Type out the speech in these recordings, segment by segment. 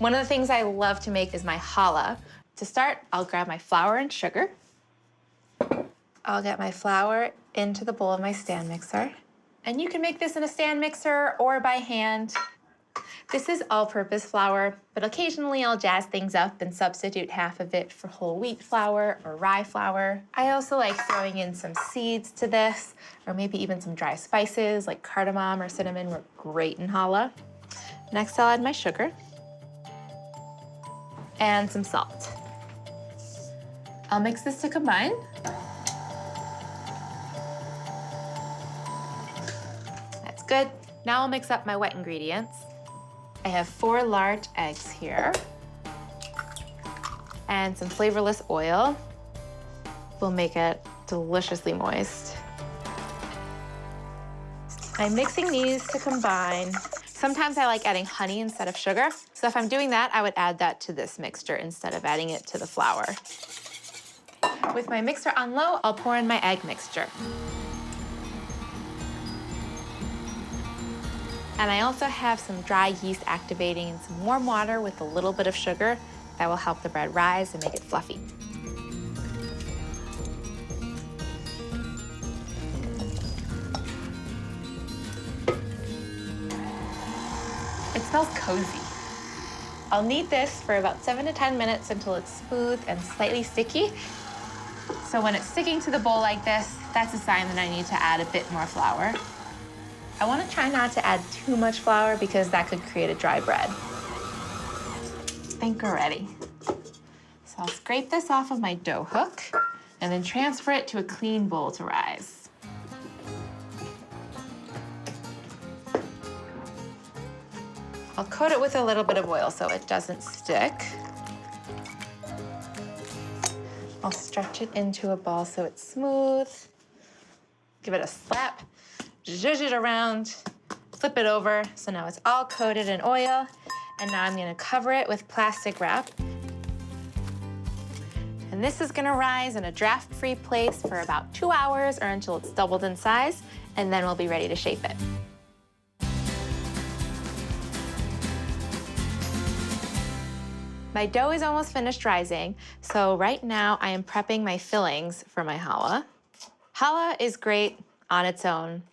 One of the things I love to make is my challah. To start, I'll grab my flour and sugar. I'll get my flour into the bowl of my stand mixer. And you can make this in a stand mixer or by hand. This is all-purpose flour, but occasionally I'll jazz things up and substitute half of it for whole wheat flour or rye flour. I also like throwing in some seeds to this, or maybe even some dry spices like cardamom or cinnamon work great in challah. Next, I'll add my sugar and some salt. I'll mix this to combine. That's good. Now I'll mix up my wet ingredients. I have 4 large eggs here and some flavorless oil. Will make it deliciously moist. I'm mixing these to combine. Sometimes I like adding honey instead of sugar. So if I'm doing that, I would add that to this mixture instead of adding it to the flour. With my mixer on low, I'll pour in my egg mixture. And I also have some dry yeast activating in some warm water with a little bit of sugar that will help the bread rise and make it fluffy. It smells cozy. I'll knead this for about 7 to 10 minutes until it's smooth and slightly sticky. So when it's sticking to the bowl like this, that's a sign that I need to add a bit more flour. I want to try not to add too much flour because that could create a dry bread. I think we're ready. So I'll scrape this off of my dough hook and then transfer it to a clean bowl to rise. I'll coat it with a little bit of oil so it doesn't stick. I'll stretch it into a ball so it's smooth. Give it a slap. Zhuzh it around, flip it over, so now it's all coated in oil, and now I'm gonna cover it with plastic wrap. And this is gonna rise in a draft-free place for about 2 hours or until it's doubled in size, and then we'll be ready to shape it. My dough is almost finished rising, so right now I am prepping my fillings for my challah. Challah is great on its own,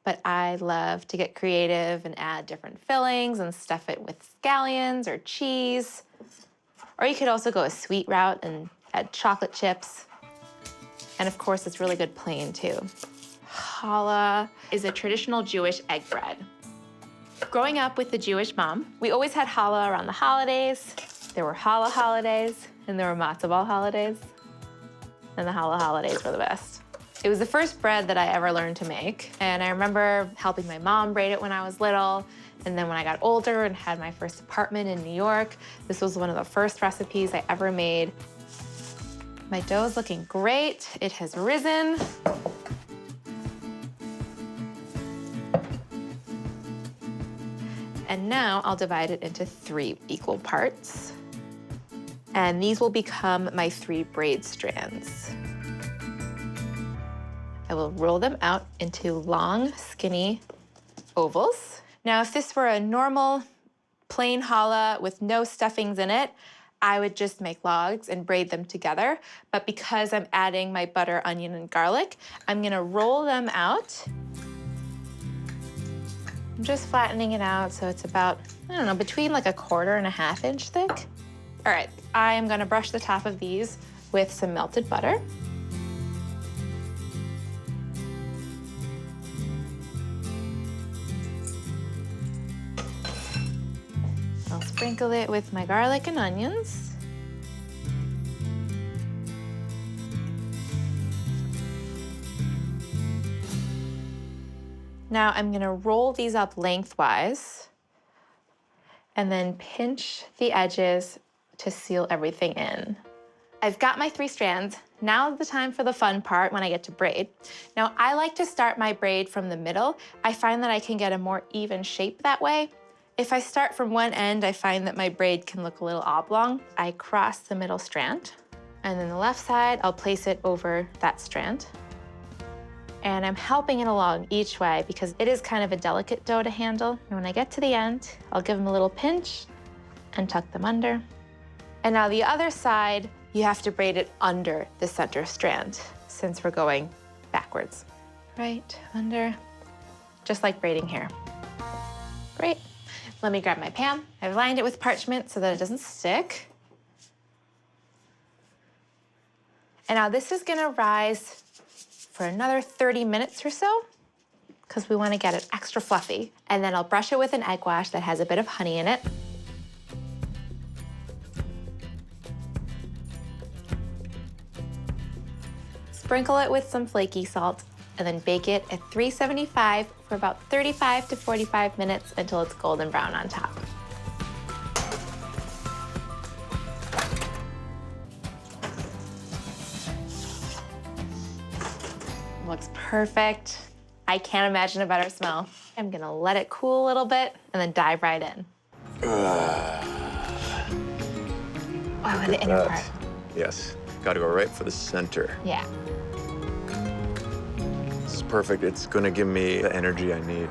but I love to get creative and add different fillings and stuff it with scallions or cheese. Or you could also go a sweet route and add chocolate chips. And of course, it's really good plain too. Challah is a traditional Jewish egg bread. Growing up with a Jewish mom, we always had challah around the holidays. There were challah holidays and there were matzo ball holidays. And the challah holidays were the best. It was the first bread that I ever learned to make, and I remember helping my mom braid it when I was little, and then when I got older and had my first apartment in New York, this was one of the first recipes I ever made. My dough is looking great. It has risen. And now I'll divide it into 3 equal parts. And these will become my 3 braid strands. I will roll them out into long, skinny ovals. Now, if this were a normal, plain challah with no stuffings in it, I would just make logs and braid them together. But because I'm adding my butter, onion, and garlic, I'm gonna roll them out. I'm just flattening it out so it's about, I don't know, between like 1/4 and 1/2 inch thick. All right, I am gonna brush the top of these with some melted butter. I'll sprinkle it with my garlic and onions. Now I'm gonna roll these up lengthwise and then pinch the edges to seal everything in. I've got my 3 strands. Now's the time for the fun part when I get to braid. Now I like to start my braid from the middle. I find that I can get a more even shape that way. If I start from one end, I find that my braid can look a little oblong. I cross the middle strand, and then the left side, I'll place it over that strand. And I'm helping it along each way because it is kind of a delicate dough to handle. And when I get to the end, I'll give them a little pinch and tuck them under. And now the other side, you have to braid it under the center strand since we're going backwards. Right, under, just like braiding hair. Great. Let me grab my pan. I've lined it with parchment so that it doesn't stick. And now this is gonna rise for another 30 minutes or so because we wanna get it extra fluffy. And then I'll brush it with an egg wash that has a bit of honey in it. Sprinkle it with some flaky salt and then bake it at 375 for about 35 to 45 minutes until it's golden brown on top. Looks perfect. I can't imagine a better smell. I'm gonna let it cool a little bit and then dive right in. Oh, the inner part. Yes, gotta go right for the center. Yeah. This is perfect. It's gonna give me the energy I need.